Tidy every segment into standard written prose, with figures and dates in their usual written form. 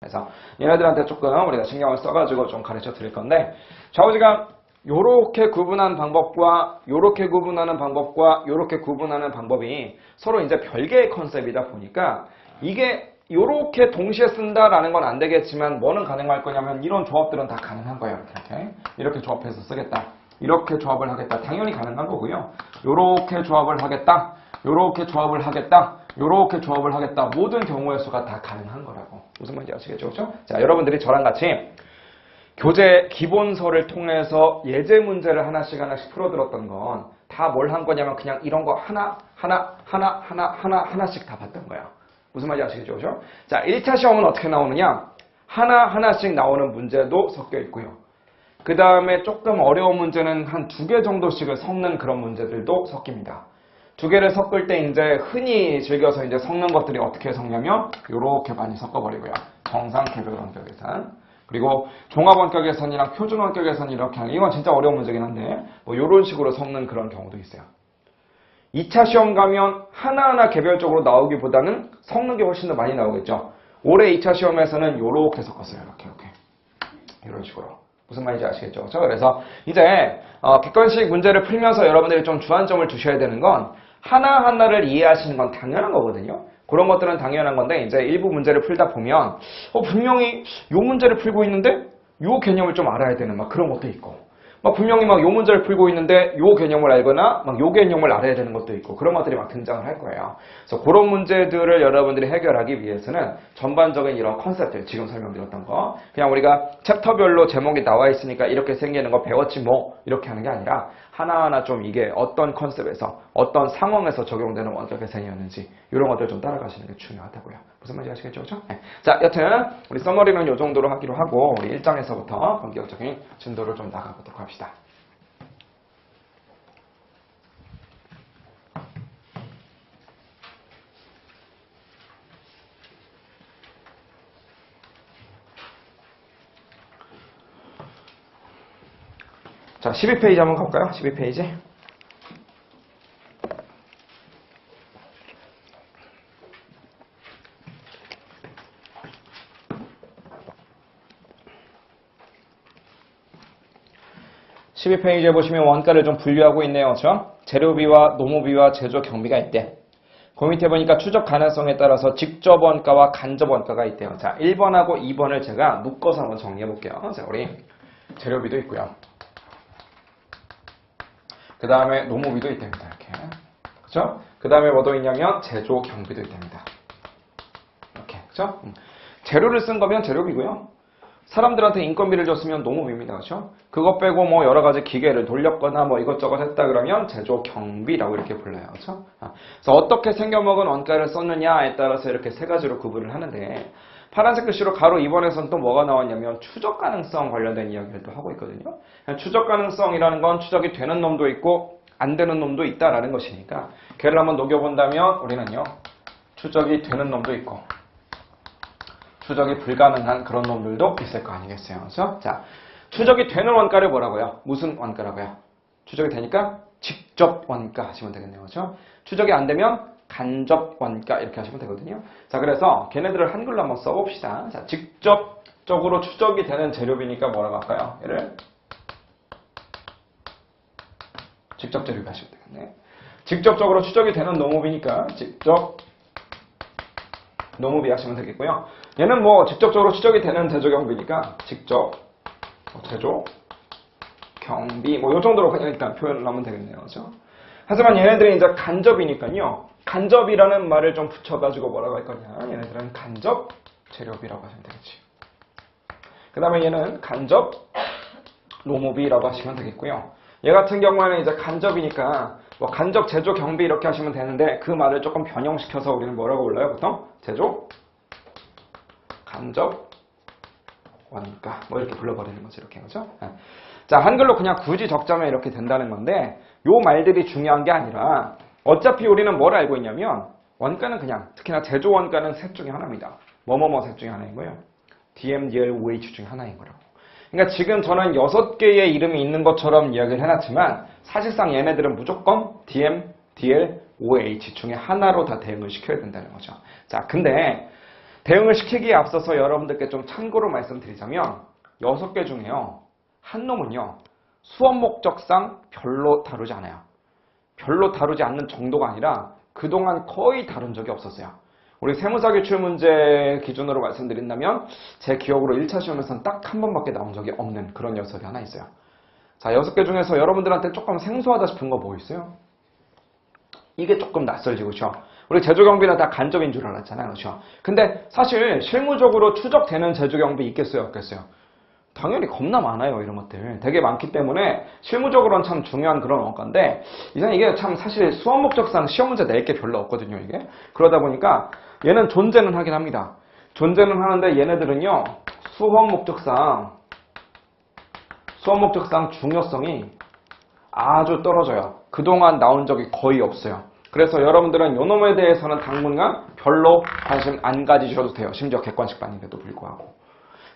그래서 얘네들한테 조금 우리가 신경을 써가지고 좀 가르쳐 드릴 건데 좌우지간 요렇게 구분한 방법과 요렇게 구분하는 방법과 요렇게 구분하는 방법이 서로 이제 별개의 컨셉이다 보니까 이게 요렇게 동시에 쓴다라는 건 안 되겠지만 뭐는 가능할 거냐면 이런 조합들은 다 가능한 거예요. 이렇게 조합해서 쓰겠다. 이렇게 조합을 하겠다. 당연히 가능한 거고요. 요렇게 조합을 하겠다. 요렇게 조합을 하겠다. 요렇게 조합을 하겠다. 모든 경우의 수가 다 가능한 거라고. 무슨 말인지 아시겠죠? 그렇죠? 자, 여러분들이 저랑 같이 교재 기본서를 통해서 예제 문제를 하나씩 풀어들었던 건 다 뭘 한 거냐면 그냥 이런 거 하나씩 다 봤던 거예요. 무슨 말인지 아시겠죠? 그렇죠? 자, 1차 시험은 어떻게 나오느냐? 하나씩 나오는 문제도 섞여 있고요. 그 다음에 조금 어려운 문제는 한 2개 정도씩을 섞는 그런 문제들도 섞입니다. 2개를 섞을 때 이제 흔히 즐겨서 이제 섞는 것들이 어떻게 섞냐면 이렇게 많이 섞어버리고요. 정상, 개별 원격 계산. 그리고 종합 원격 계산이랑 표준 원격 계산 이렇게 하는 이건 진짜 어려운 문제긴 한데 뭐 이런 식으로 섞는 그런 경우도 있어요. 2차 시험 가면 하나하나 개별적으로 나오기보다는 섞는 게 훨씬 더 많이 나오겠죠. 올해 2차 시험에서는 이렇게 섞었어요. 이렇게. 이런 식으로. 무슨 말인지 아시겠죠? 그렇죠? 그래서 이제 객관식 문제를 풀면서 여러분들이 좀 주안점을 두셔야 되는 건 하나하나를 이해하시는 건 당연한 거거든요. 그런 것들은 당연한 건데 이제 일부 문제를 풀다 보면 분명히 이 문제를 풀고 있는데 이 개념을 좀 알아야 되는 막 그런 것도 있고 분명히 막 이 문제를 풀고 있는데 이 개념을 알거나 막 이 개념을 알아야 되는 것도 있고 그런 것들이 막 등장을 할 거예요. 그래서 그런 문제들을 여러분들이 해결하기 위해서는 전반적인 이런 컨셉들 지금 설명드렸던 거 그냥 우리가 챕터별로 제목이 나와 있으니까 이렇게 생기는 거 배웠지 뭐 이렇게 하는 게 아니라 하나하나 좀 이게 어떤 컨셉에서 어떤 상황에서 적용되는 원격 계산이었는지 이런 것들 좀 따라가시는 게 중요하다고요. 무슨 말인지 아시겠죠? 그렇죠? 네. 자, 여튼 우리 서머리는 이 정도로 하기로 하고 우리 1장에서부터 본격적인 진도를 좀 나가보도록 합시다. 자, 12페이지 한번 가볼까요? 12페이지. (12페이지에) 보시면 원가를 좀 분류하고 있네요. 그렇죠? 재료비와 노무비와 제조 경비가 있대. 그 밑에 보니까 추적 가능성에 따라서 직접 원가와 간접 원가가 있대요. 자, 1번하고 2번을 제가 묶어서 한번 정리해 볼게요. 자, 우리 재료비도 있고요. 그 다음에 노무비도 있답니다. 이렇게. 그죠? 그 다음에 뭐도 있냐면 제조 경비도 있답니다. 이렇게. 그죠? 재료를 쓴 거면 재료비고요. 사람들한테 인건비를 줬으면 노무비입니다. 그렇죠? 그거 빼고 뭐 여러 가지 기계를 돌렸거나 뭐 이것저것 했다 그러면 제조 경비라고 이렇게 불러요. 그렇죠? 그래서 어떻게 생겨먹은 원가를 썼느냐에 따라서 이렇게 세 가지로 구분을 하는데 파란색 글씨로 가로 2번에서는 또 뭐가 나왔냐면 추적 가능성 관련된 이야기를 또 하고 있거든요. 추적 가능성이라는 건 추적이 되는 놈도 있고 안 되는 놈도 있다라는 것이니까 걔를 한번 녹여본다면 우리는요. 추적이 되는 놈도 있고 추적이 불가능한 그런 놈들도 있을 거 아니겠어요. 그래서 자, 추적이 되는 원가를 뭐라고요? 무슨 원가라고요? 추적이 되니까 직접 원가 하시면 되겠네요. 그렇죠? 추적이 안 되면 간접 원가 이렇게 하시면 되거든요. 자, 그래서 걔네들을 한글로 한번 써봅시다. 자, 직접적으로 추적이 되는 재료비니까 뭐라고 할까요? 얘를 직접 재료비 하시면 되겠네. 직접적으로 추적이 되는 노무비니까 직접 노무비 하시면 되겠고요. 얘는 뭐 직접적으로 추적이 되는 제조 경비니까 직접 제조 경비 뭐 요 정도로 그냥 일단 표현을 하면 되겠네요. 그렇죠? 하지만 얘네들이 이제 간접이니까요. 간접이라는 말을 좀 붙여가지고 뭐라고 할 거냐. 얘네들은 간접 재료비라고 하시면 되겠지. 그 다음에 얘는 간접 노무비라고 하시면 되겠고요. 얘 같은 경우에는 이제 간접이니까 뭐 간접 제조 경비 이렇게 하시면 되는데 그 말을 조금 변형시켜서 우리는 뭐라고 불러요? 보통 제조 간접 원가 뭐 이렇게 불러버리는 거죠. 이렇게 그죠? 자, 한글로 그냥 굳이 적자면 이렇게 된다는 건데 요 말들이 중요한 게 아니라 어차피 우리는 뭘 알고 있냐면 원가는 그냥 특히나 제조 원가는 셋 중에 하나입니다. 뭐뭐뭐 셋 중에 하나인 거예요. DM, DL, OH 중에 하나인 거라고. 그러니까 지금 저는 6개의 이름이 있는 것처럼 이야기를 해놨지만 사실상 얘네들은 무조건 DM, DL, OH 중에 하나로 다 대응을 시켜야 된다는 거죠. 자, 근데 대응을 시키기에 앞서서 여러분들께 좀 참고로 말씀드리자면 6개 중에요. 한 놈은요. 수업 목적상 별로 다루지 않아요. 별로 다루지 않는 정도가 아니라 그동안 거의 다룬 적이 없었어요. 우리 세무사 기출 문제 기준으로 말씀드린다면 제 기억으로 1차 시험에서는 딱 한 번밖에 나온 적이 없는 그런 녀석이 하나 있어요. 자, 6개 중에서 여러분들한테 조금 생소하다 싶은 거 뭐 있어요? 이게 조금 낯설지, 그렇죠? 우리 제조경비는 다 간접인 줄 알았잖아요, 그렇죠? 근데 사실 실무적으로 추적되는 제조경비 있겠어요, 없겠어요? 당연히 겁나 많아요, 이런 것들. 되게 많기 때문에 실무적으로는 참 중요한 그런 원가인데 이게 참 사실 수업 목적상 시험 문제 낼 게 별로 없거든요, 이게. 그러다 보니까 얘는 존재는 하긴 합니다. 존재는 하는데 얘네들은요, 수업 목적상 중요성이 아주 떨어져요. 그동안 나온 적이 거의 없어요. 그래서 여러분들은 요놈에 대해서는 당분간 별로 관심 안 가지셔도 돼요. 심지어 객관식 반인데도 불구하고.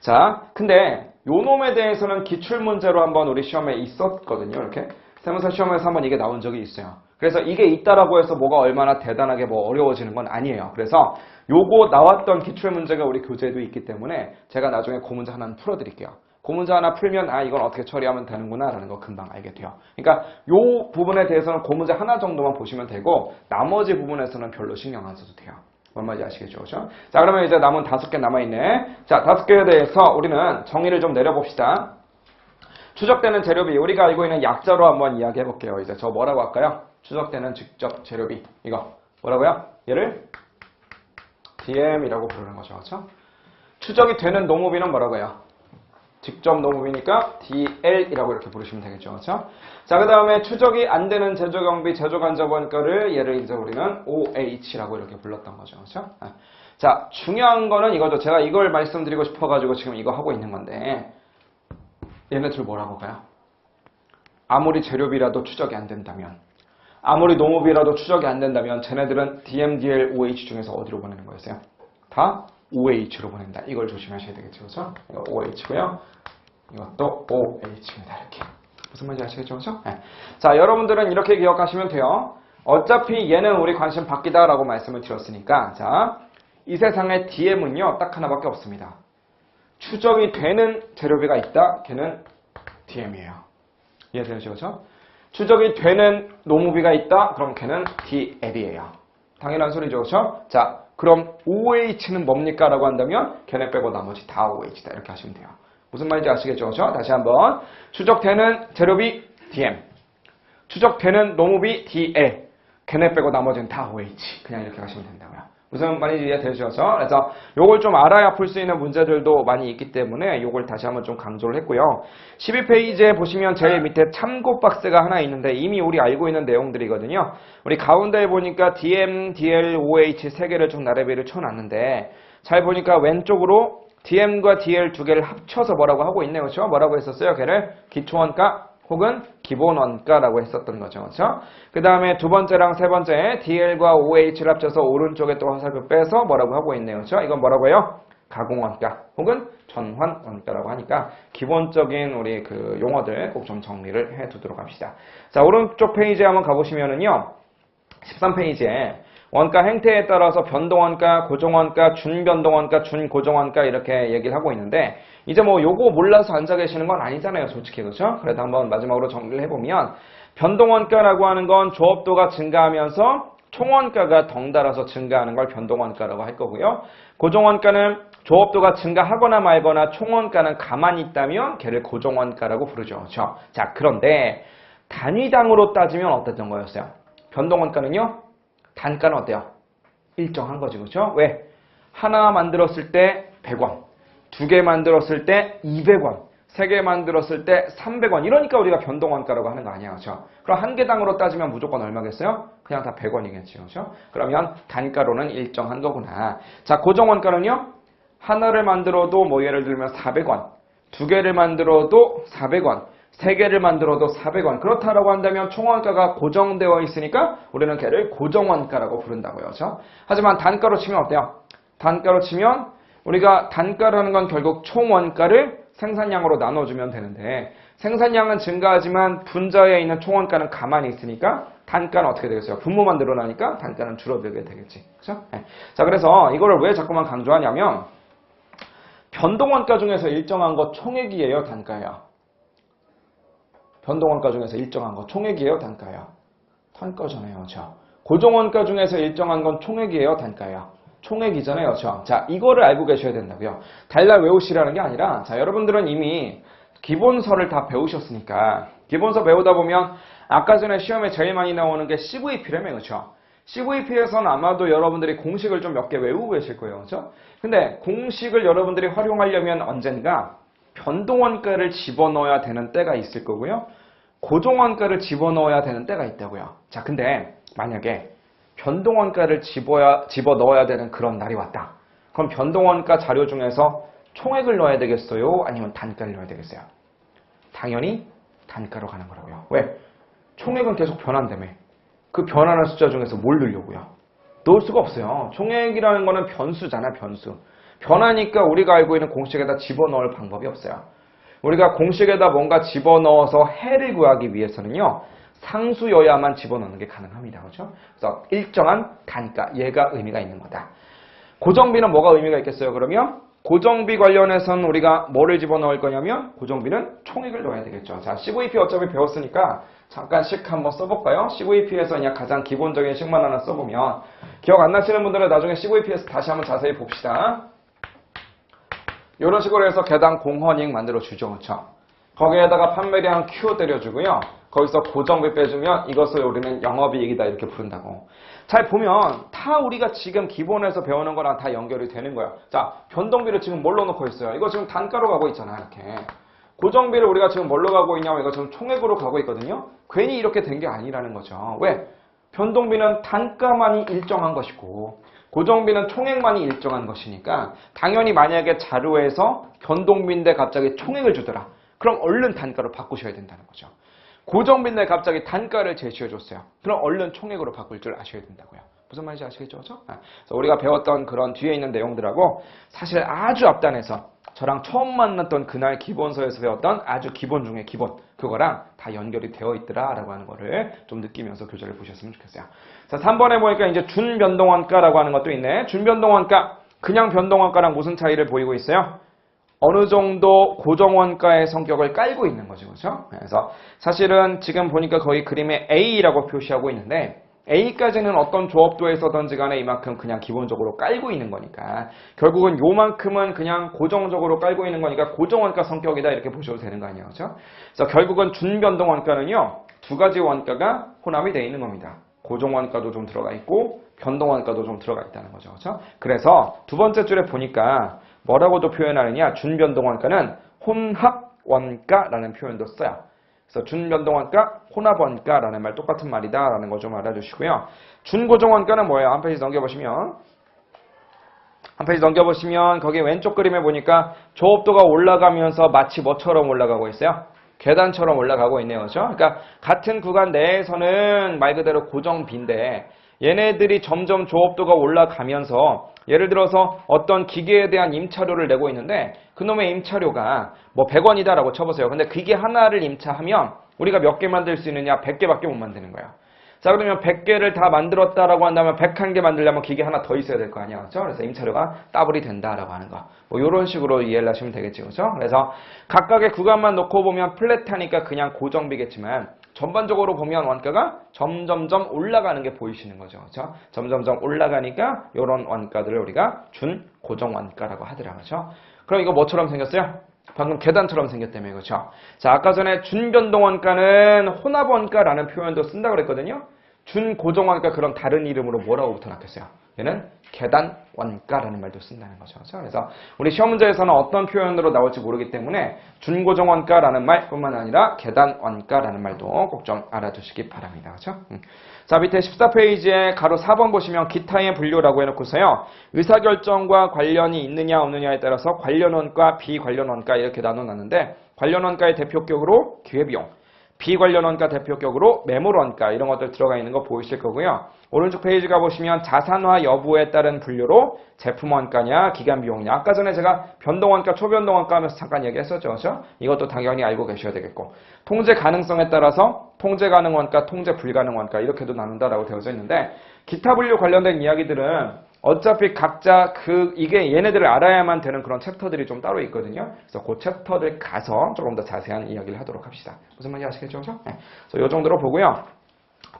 자, 근데 요놈에 대해서는 기출문제로 한번 우리 시험에 있었거든요. 이렇게 세무사 시험에서 한번 이게 나온 적이 있어요. 그래서 이게 있다라고 해서 뭐가 얼마나 대단하게 뭐 어려워지는 건 아니에요. 그래서 요거 나왔던 기출문제가 우리 교재에도 있기 때문에 제가 나중에 그 문제 하나는 풀어드릴게요. 그 문제 하나 풀면 아 이건 어떻게 처리하면 되는구나 라는 거 금방 알게 돼요. 그러니까 요 부분에 대해서는 그 문제 하나 정도만 보시면 되고 나머지 부분에서는 별로 신경 안 써도 돼요. 뭔 말인지 아시겠죠? 그렇죠? 자, 그러면 이제 남은 5개 남아있네. 자, 5개에 대해서 우리는 정의를 좀 내려봅시다. 추적되는 재료비, 우리가 알고 있는 약자로 한번 이야기해볼게요. 이제 저 뭐라고 할까요? 추적되는 직접 재료비. 이거 뭐라고요? 얘를 DM이라고 부르는 거죠. 그렇죠? 추적이 되는 노무비는 뭐라고 해요? 직접 노무비니까 DL이라고 이렇게 부르시면 되겠죠. 그렇죠? 자, 그 다음에 추적이 안 되는 제조경비, 제조간접원가를 얘를 이제 우리는 OH라고 이렇게 불렀던 거죠. 그렇죠? 자, 중요한 거는 이거죠. 제가 이걸 말씀드리고 싶어가지고 지금 이거 하고 있는 건데 얘네들 뭐라고 가요? 아무리 재료비라도 추적이 안 된다면, 아무리 노무비라도 추적이 안 된다면 쟤네들은 DM, DL, OH 중에서 어디로 보내는 거였어요? 다 OH로 보낸다. 이걸 조심하셔야 되겠죠. 그렇죠? 이거 OH고요. 이것도 OH입니다. 이렇게. 무슨 말인지 아시겠죠? 그렇죠? 네. 자, 여러분들은 이렇게 기억하시면 돼요. 어차피 얘는 우리 관심 밖이다 라고 말씀을 드렸으니까 자, 이 세상에 DM은요. 딱 하나밖에 없습니다. 추적이 되는 재료비가 있다. 걔는 DM이에요. 이해되시죠? 그렇죠? 추적이 되는 노무비가 있다. 그럼 걔는 DL이에요. 당연한 소리죠. 그렇죠? 자, 그럼 OH는 뭡니까? 라고 한다면 걔네 빼고 나머지 다 OH다. 이렇게 하시면 돼요. 무슨 말인지 아시겠죠? 그렇죠? 다시 한번. 추적되는 재료비 DM. 추적되는 노무비 DL. 걔네 빼고 나머지는 다 OH. 그냥 이렇게 하시면 된다고요. 무슨 말인지 이해되시죠? 그래서 요걸 좀 알아야 풀 수 있는 문제들도 많이 있기 때문에 요걸 다시 한번 좀 강조를 했고요. 12페이지에 보시면 제일 밑에 참고 박스가 하나 있는데 이미 우리 알고 있는 내용들이거든요. 우리 가운데에 보니까 DM, DL, OH 세 개를 쭉 나래비를 쳐놨는데 잘 보니까 왼쪽으로 DM과 DL 두 개를 합쳐서 뭐라고 하고 있네요. 그렇죠? 뭐라고 했었어요? 걔를 기초원가 혹은 기본원가라고 했었던 거죠. 그렇죠? 그 다음에 두 번째랑 세 번째 DL과 OH를 합쳐서 오른쪽에 또 화살표 빼서 뭐라고 하고 있네요. 그렇죠? 이건 뭐라고 해요? 가공원가 혹은 전환원가라고 하니까 기본적인 우리 그 용어들 꼭 좀 정리를 해두도록 합시다. 자, 오른쪽 페이지에 한번 가보시면은요. 13페이지에 원가 행태에 따라서 변동원가, 고정원가, 준변동원가, 준고정원가 이렇게 얘기를 하고 있는데 이제 뭐 요거 몰라서 앉아 계시는 건 아니잖아요. 솔직히. 그렇죠? 그래도 한번 마지막으로 정리를 해보면 변동원가라고 하는 건 조업도가 증가하면서 총원가가 덩달아서 증가하는 걸 변동원가라고 할 거고요. 고정원가는 조업도가 증가하거나 말거나 총원가는 가만히 있다면 걔를 고정원가라고 부르죠. 그렇죠? 자, 그런데 단위당으로 따지면 어땠던 거였어요? 변동원가는요? 단가는 어때요? 일정한 거지. 그렇죠? 왜? 하나 만들었을 때 100원, 두 개 만들었을 때 200원, 세 개 만들었을 때 300원. 이러니까 우리가 변동원가라고 하는 거 아니야. 그렇죠? 그럼 한 개당으로 따지면 무조건 얼마겠어요? 그냥 다 100원이겠죠. 그렇죠? 그러면 단가로는 일정한 거구나. 자, 고정원가는요? 하나를 만들어도 뭐 예를 들면 400원, 두 개를 만들어도 400원, 세 개를 만들어도 400원. 그렇다라고 한다면 총원가가 고정되어 있으니까 우리는 걔를 고정원가라고 부른다고요. 그렇죠? 하지만 단가로 치면 어때요? 단가로 치면 우리가 단가라는 건 결국 총원가를 생산량으로 나눠주면 되는데 생산량은 증가하지만 분자에 있는 총원가는 가만히 있으니까 단가는 어떻게 되겠어요? 분모만 늘어나니까 단가는 줄어들게 되겠지. 그죠? 네. 자, 그래서 이거를 왜 자꾸만 강조하냐면 변동원가 중에서 일정한 거 총액이에요, 단가예요? 변동원가 중에서 일정한 거 총액이에요, 단가예요? 단가잖아요, 그렇죠? 고정원가 중에서 일정한 건 총액이에요, 단가예요? 총액이잖아요, 그렇죠? 자, 이거를 알고 계셔야 된다고요. 달달 외우시라는 게 아니라, 자, 여러분들은 이미 기본서를 다 배우셨으니까 기본서 배우다 보면 아까 전에 시험에 제일 많이 나오는 게 CVP라며, 그렇죠? CVP에서는 아마도 여러분들이 공식을 좀 몇 개 외우고 계실 거예요, 그렇죠? 근데 공식을 여러분들이 활용하려면 언젠가 변동원가를 집어넣어야 되는 때가 있을 거고요. 고정원가를 집어넣어야 되는 때가 있다고요. 자, 근데 만약에 변동원가를 집어넣어야 되는 그런 날이 왔다. 그럼 변동원가 자료 중에서 총액을 넣어야 되겠어요? 아니면 단가를 넣어야 되겠어요? 당연히 단가로 가는 거라고요. 왜? 총액은 계속 변한다며. 그 변하는 숫자 중에서 뭘 넣으려고요? 넣을 수가 없어요. 총액이라는 거는 변수잖아, 변수. 변하니까 우리가 알고 있는 공식에다 집어넣을 방법이 없어요. 우리가 공식에다 뭔가 집어넣어서 해를 구하기 위해서는요. 상수여야만 집어넣는 게 가능합니다. 그렇죠? 그래서 일정한 단가, 얘가 의미가 있는 거다. 고정비는 뭐가 의미가 있겠어요? 그러면 고정비 관련해서는 우리가 뭐를 집어넣을 거냐면 고정비는 총액을 넣어야 되겠죠. 자, CVP 어차피 배웠으니까 잠깐씩 한번 써볼까요? CVP에서 그냥 가장 기본적인 식만 하나 써보면 기억 안 나시는 분들은 나중에 CVP에서 다시 한번 자세히 봅시다. 이런 식으로 해서 개당 공헌이익 만들어주죠. 그렇죠? 거기에다가 판매량 Q 때려주고요. 거기서 고정비 빼주면 이것을 우리는 영업이익이다 이렇게 부른다고. 잘 보면 다 우리가 지금 기본에서 배우는 거랑 다 연결이 되는 거야. 자, 변동비를 지금 뭘로 놓고 있어요? 이거 지금 단가로 가고 있잖아, 이렇게. 고정비를 우리가 지금 뭘로 가고 있냐면 이거 지금 총액으로 가고 있거든요. 괜히 이렇게 된 게 아니라는 거죠. 왜? 변동비는 단가만이 일정한 것이고 고정비는 총액만이 일정한 것이니까 당연히 만약에 자료에서 변동비인데 갑자기 총액을 주더라. 그럼 얼른 단가로 바꾸셔야 된다는 거죠. 고정비인데 갑자기 단가를 제시해줬어요. 그럼 얼른 총액으로 바꿀 줄 아셔야 된다고요. 무슨 말인지 아시겠죠? 그래서 우리가 배웠던 그런 뒤에 있는 내용들하고 사실 아주 앞단에서 저랑 처음 만났던 그날 기본서에서 배웠던 아주 기본 중에 기본 그거랑 다 연결이 되어 있더라라고 하는 거를 좀 느끼면서 교재를 보셨으면 좋겠어요. 자, 3번에 보니까 이제 준변동원가라고 하는 것도 있네. 준변동원가, 그냥 변동원가랑 무슨 차이를 보이고 있어요? 어느 정도 고정원가의 성격을 깔고 있는 거죠. 그렇죠? 그래서 사실은 지금 보니까 거의 그림에 A라고 표시하고 있는데 A까지는 어떤 조업도에서든지 간에 이만큼 그냥 기본적으로 깔고 있는 거니까 결국은 요만큼은 그냥 고정적으로 깔고 있는 거니까 고정원가 성격이다 이렇게 보셔도 되는 거 아니에요. 그렇죠? 그래서 결국은 준변동원가는요. 두 가지 원가가 혼합이 되어 있는 겁니다. 고정원가도 좀 들어가 있고 변동원가도 좀 들어가 있다는 거죠. 그렇죠? 그래서 두 번째 줄에 보니까 뭐라고도 표현하느냐? 준변동원가는 혼합원가라는 표현도 써요. 그래서 준변동원가, 혼합원가라는 말 똑같은 말이다라는 거 좀 알아주시고요. 준고정원가는 뭐예요? 한 페이지 넘겨보시면 거기 왼쪽 그림에 보니까 조업도가 올라가면서 마치 뭐처럼 올라가고 있어요? 계단처럼 올라가고 있네요. 그렇죠? 그러니까 같은 구간 내에서는 말 그대로 고정비인데 얘네들이 점점 조업도가 올라가면서 예를 들어서 어떤 기계에 대한 임차료를 내고 있는데 그놈의 임차료가 뭐 100원이다라고 쳐보세요. 근데 기계 하나를 임차하면 우리가 몇 개 만들 수 있느냐? 100개밖에 못 만드는 거예요. 자, 그러면 100개를 다 만들었다라고 한다면 101개 만들려면 기계 하나 더 있어야 될 거 아니야. 그렇죠? 그래서 임차료가 더블이 된다라고 하는 거. 뭐 이런 식으로 이해를 하시면 되겠죠. 그렇죠? 그래서 각각의 구간만 놓고 보면 플랫하니까 그냥 고정비겠지만 전반적으로 보면 원가가 점점점 올라가는 게 보이시는 거죠. 그렇죠? 점점점 올라가니까 이런 원가들을 우리가 준 고정 원가라고 하더라. 그렇죠? 그럼 이거 뭐처럼 생겼어요? 방금 계단처럼 생겼다며. 그렇죠? 자, 아까 전에 준변동원가는 혼합원가라는 표현도 쓴다고 그랬거든요. 준고정원가 그럼 다른 이름으로 뭐라고 붙어놨겠어요? 얘는 계단원가라는 말도 쓴다는 거죠. 그래서 우리 시험 문제에서는 어떤 표현으로 나올지 모르기 때문에 준고정원가라는 말뿐만 아니라 계단원가라는 말도 꼭 좀 알아두시기 바랍니다. 그렇죠? 자, 밑에 14페이지에 가로 4번 보시면 기타의 분류라고 해놓고서요. 의사결정과 관련이 있느냐 없느냐에 따라서 관련원가, 비관련원가 이렇게 나눠놨는데 관련원가의 대표격으로 기회비용, 비관련 원가 대표격으로 매물 원가 이런 것들 들어가 있는 거 보이실 거고요. 오른쪽 페이지 가보시면 자산화 여부에 따른 분류로 제품 원가냐 기간 비용이냐 아까 전에 제가 변동 원가 초변동 원가 하면서 잠깐 얘기했었죠. 그렇죠? 이것도 당연히 알고 계셔야 되겠고 통제 가능성에 따라서 통제 가능 원가, 통제 불가능 원가 이렇게도 나눈다라고 되어져 있는데 기타 분류 관련된 이야기들은 어차피 각자 이게 얘네들을 알아야만 되는 그런 챕터들이 좀 따로 있거든요. 그래서 그 챕터들 가서 조금 더 자세한 이야기를 하도록 합시다. 무슨 말인지 아시겠죠? 그렇죠? 네. 그래서 이 정도로 보고요.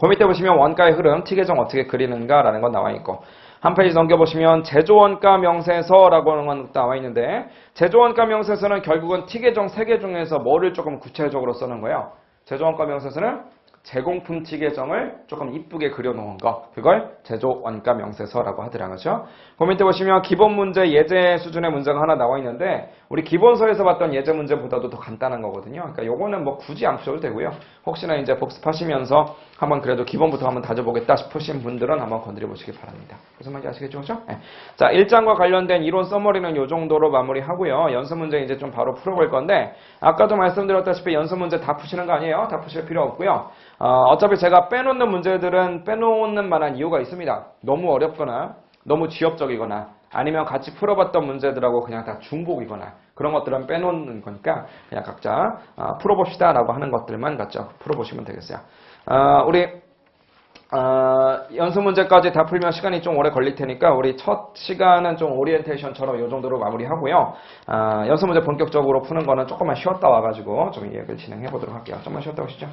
그 밑에 보시면 원가의 흐름, T계정 어떻게 그리는가라는 건 나와 있고 한 페이지 넘겨보시면 제조원가 명세서라고 하는 건 나와 있는데 제조원가 명세서는 결국은 T계정 3개 중에서 뭐를 조금 구체적으로 쓰는 거예요. 제조원가 명세서는 제공품 T계정을 조금 이쁘게 그려놓은 거 그걸 제조원가 명세서라고 하더라고요. 그렇죠? 그 밑에 보시면 기본 문제 예제 수준의 문제가 하나 나와 있는데 우리 기본서에서 봤던 예제 문제보다도 더 간단한 거거든요. 그러니까 요거는 뭐 굳이 안 푸셔도 되고요. 혹시나 이제 복습하시면서 한번 그래도 기본부터 한번 다져보겠다 싶으신 분들은 한번 건드려 보시기 바랍니다. 무슨 말인지 아시겠죠? 그렇죠? 네. 자, 1장과 관련된 이론 서머리는 요 정도로 마무리하고요. 연습 문제 이제 좀 바로 풀어볼 건데 아까도 말씀드렸다시피 연습 문제 다 푸시는 거 아니에요? 다 푸실 필요 없고요. 어차피 제가 빼놓는 문제들은 빼놓는 만한 이유가 있습니다. 너무 어렵거나 너무 지엽적이거나 아니면 같이 풀어봤던 문제들하고 그냥 다 중복이거나 그런 것들은 빼놓는 거니까 그냥 각자 풀어봅시다 라고 하는 것들만 각자 풀어보시면 되겠어요. 우리 연습 문제까지 다 풀면 시간이 좀 오래 걸릴 테니까 우리 첫 시간은 좀 오리엔테이션처럼 이 정도로 마무리하고요. 연습 문제 본격적으로 푸는 거는 조금만 쉬었다 와가지고 좀 이야기를 진행해 보도록 할게요. 좀만 쉬었다 오시죠.